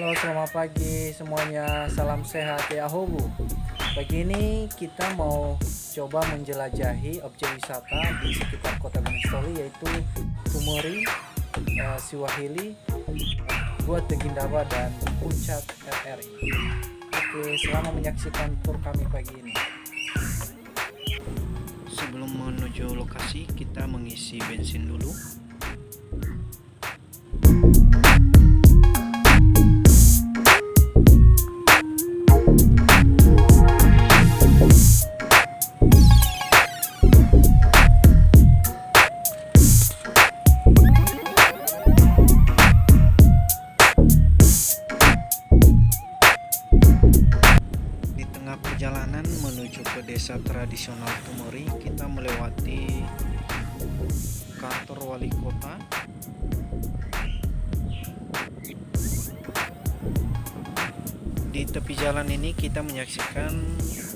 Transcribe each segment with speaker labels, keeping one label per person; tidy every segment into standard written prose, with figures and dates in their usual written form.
Speaker 1: Halo, selamat pagi semuanya. Salam sehat ya, Hobu. Pagi ini kita mau coba menjelajahi objek wisata di sekitar Kota Gunung Sitoli, yaitu Tumori, Siwahili, Gua Tegindawa, dan Puncak RRI. Oke, selamat menyaksikan tur kami pagi ini.
Speaker 2: Sebelum menuju lokasi, kita mengisi bensin dulu. Di tengah perjalanan menuju ke desa tradisional Tumori, kita melewati kantor wali kota. Di tepi jalan ini kita menyaksikan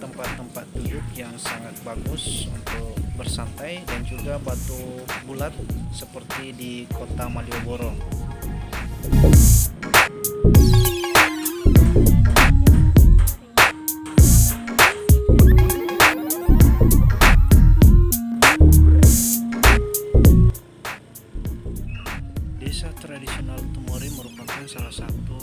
Speaker 2: tempat-tempat duduk yang sangat bagus untuk bersantai dan juga batu bulat seperti di kota Malioboro. Desa tradisional Tumori merupakan salah satu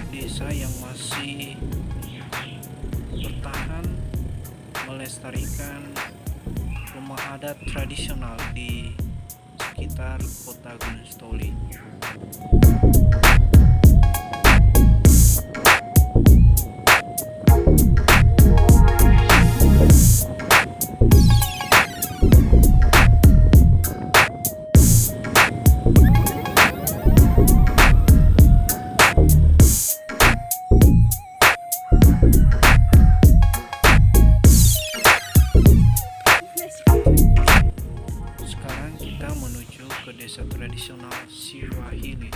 Speaker 2: desa yang masih bertahan melestarikan rumah adat tradisional di sekitar Kota Gunung Sitoli. Sekarang kita menuju ke desa tradisional Siwahili.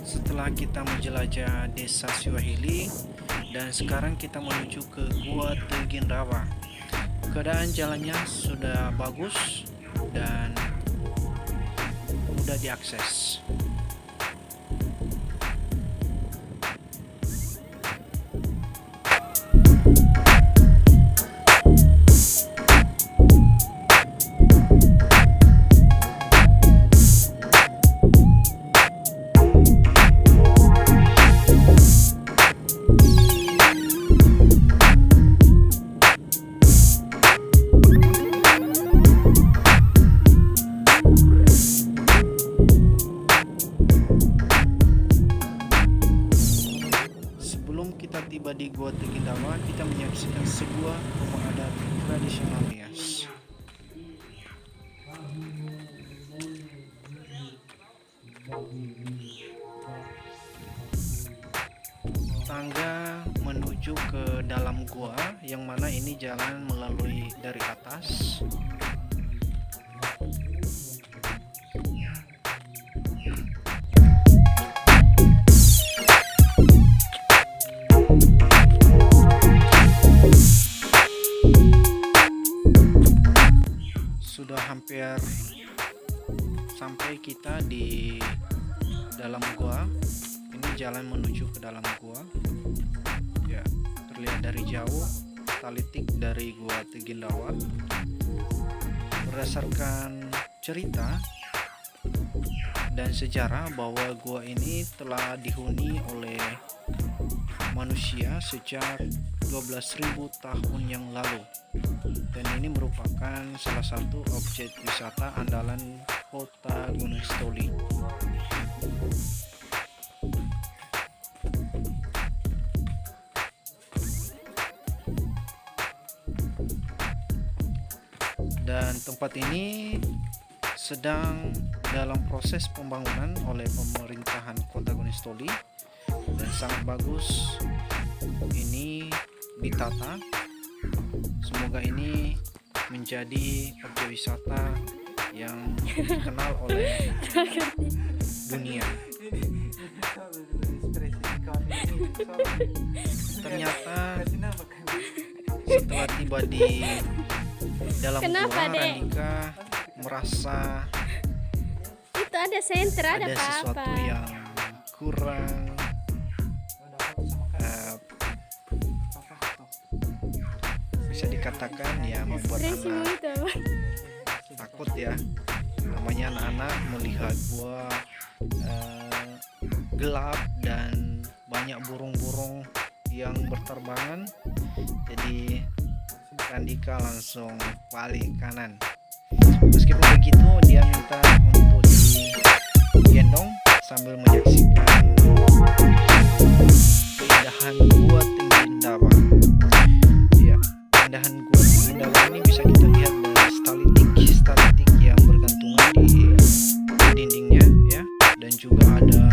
Speaker 2: Setelah kita menjelajah desa Siwahili, dan sekarang kita menuju ke Gua Tegindawa. Keadaan jalannya sudah bagus dan mudah diakses. Sebelum kita tiba di Gua Tegindawa, kita menyaksikan sebuah rumah adat tradisional Nias. Tangga menuju ke dalam gua, yang mana ini jalan melalui dari atas. Sudah hampir sampai kita di dalam gua. Ini jalan menuju ke dalam gua. Ya, terlihat dari jauh talitik dari Gua Tegindawa. Berdasarkan cerita dan sejarah bahwa gua ini telah dihuni oleh manusia sejak 12.000 tahun yang lalu, dan ini merupakan salah satu objek wisata andalan Kota Gunung Sitoli. Dan tempat ini sedang dalam proses pembangunan oleh pemerintahan Kota Gunung Sitoli dan sangat bagus. Ini ditata semoga ini menjadi objek wisata yang dikenal oleh dunia. Ternyata setelah tiba di dalam
Speaker 3: Kenapa,
Speaker 2: gua,
Speaker 3: Dek?
Speaker 2: Randika merasa
Speaker 3: Itu ada sentra, ada
Speaker 2: ada sesuatu
Speaker 3: apa-apa.
Speaker 2: yang kurang bisa dikatakan ya membuat
Speaker 3: Ekspresimu
Speaker 2: anak
Speaker 3: itu apa?
Speaker 2: takut ya. Namanya anak-anak melihat gua gelap dan banyak burung-burung yang berterbangan, jadi Randika langsung balik kanan. Meskipun begitu dia minta untuk digendong sambil menyaksikan keindahan gua Tinggi Indawa. Ya, keindahan gua Tinggi Indawa ini bisa kita lihat dari stalitik yang bergantungan di dindingnya ya, dan juga ada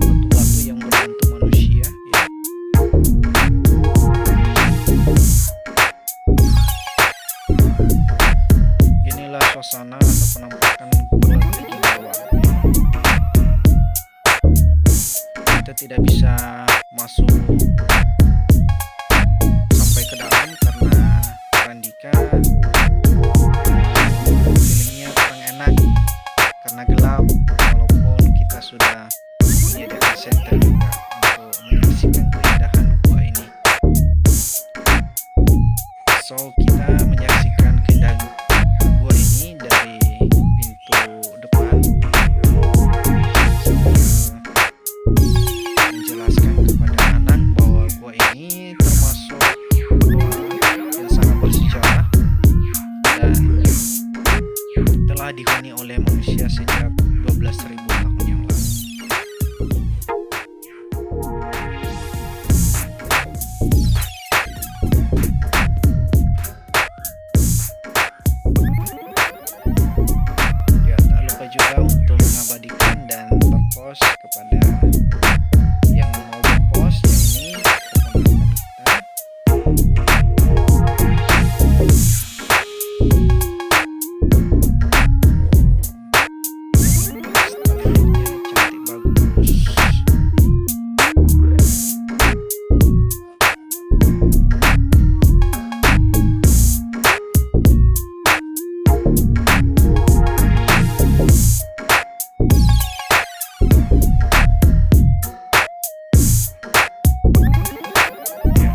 Speaker 2: batu-batu yang berbentuk manusia ya. Inilah suasana atau penampakan Gua Tinggi Indawa. Kita tidak bisa masuk sampai ke dalam karena Randika feelingnya kurang enak karena gelap, walaupun kita sudah menyediakan senter juga untuk menyaksikan keindahan gua ini. So kita menyaksikan keindahan gua ini dari pintu depan sambil menjelaskan kepada anak bahwa gua ini termasuk gua yang sangat bersejarah dan telah dihuni oleh manusia sejak 12.000 tahun yang lalu. Ya, tak lupa juga untuk mengabadikan dan berpost kepada yang mau berpost, yang ini keponakan kita. Stylenya cantik bagus. Ya.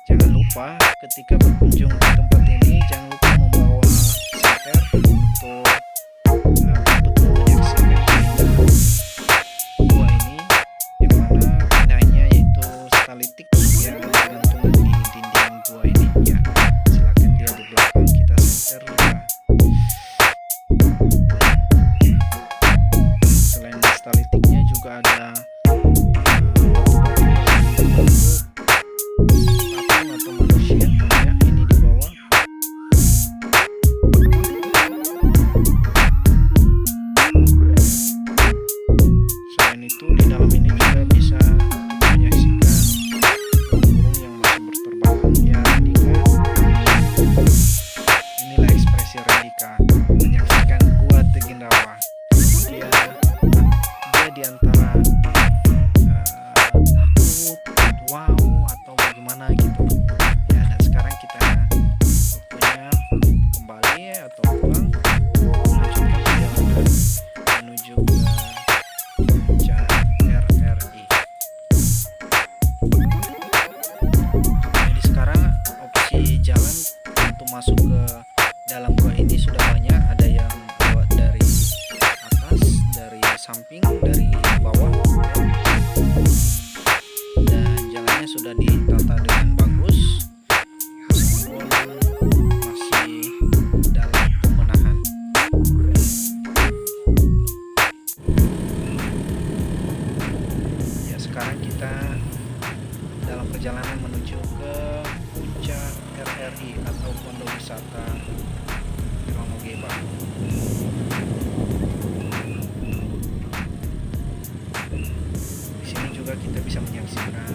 Speaker 2: Jangan lupa ketika berkunjung ke tempat ini, jangan lupa membawa senter untuk betul menyaksikan keindahan gua ini, yang mana keindahannya yaitu stalitik yang bergantungan di dinding gua ini ya. Silakan dia di belakang, kita senter ya. Selain stalitiknya juga ada batu-batu yang berbentuk patung atau manusia ya, ini di bawah. Selain itu di dalam ini juga bisa kita menyaksikan burung-burung yang masih berterbangan ya, Randika. Inilah ekspresi Randika menyaksikan Gua Tinggi Indawa. Dia di antara takut, wow atau bagaimana gitu ya. Dan sekarang kita waktunya kembali atau pulang, melanjutkan perjalanan menuju ke puncak RRI. Jadi sekarang opsi jalan untuk masuk ke dalam gua ini sudah banyak. Ada yang lewat dari atas, dari samping, dari bawah ya. Dan jalannya sudah ditata dengan bagus meskipun masih dalam pembenahan. Ya, sekarang kita dalam perjalanan menuju ke puncak RRI atau Pondok Wisata Ronogeba. Di sini juga kita bisa menyaksikan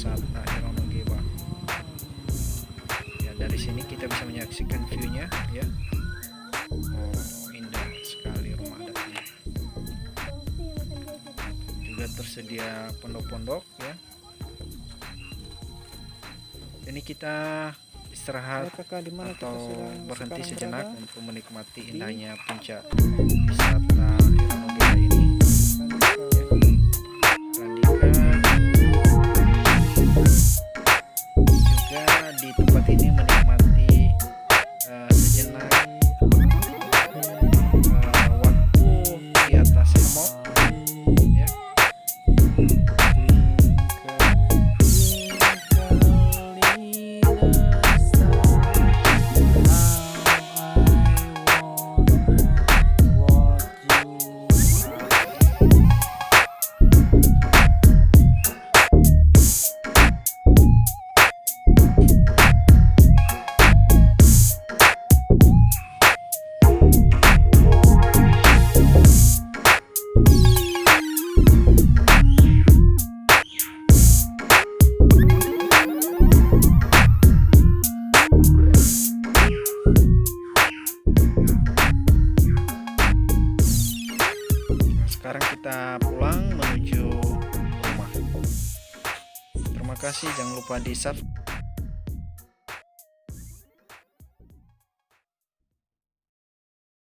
Speaker 2: Wisata Ironogeba. Ya, dari sini kita bisa menyaksikan view-nya ya. Oh, indah sekali rumah adatnya. Juga tersedia pondok-pondok ya. Ini kita istirahat
Speaker 1: Kakak di mana kita
Speaker 2: atau
Speaker 1: sedang
Speaker 2: berhenti
Speaker 1: sekarang
Speaker 2: sejenak
Speaker 1: berada?
Speaker 2: untuk menikmati indahnya puncak wisata Ironogeba ini. Randika juga di tempat ini menikmati sejenak waktu di atas hammock ya. Sekarang kita pulang menuju rumah. Terima kasih, jangan lupa di subscribe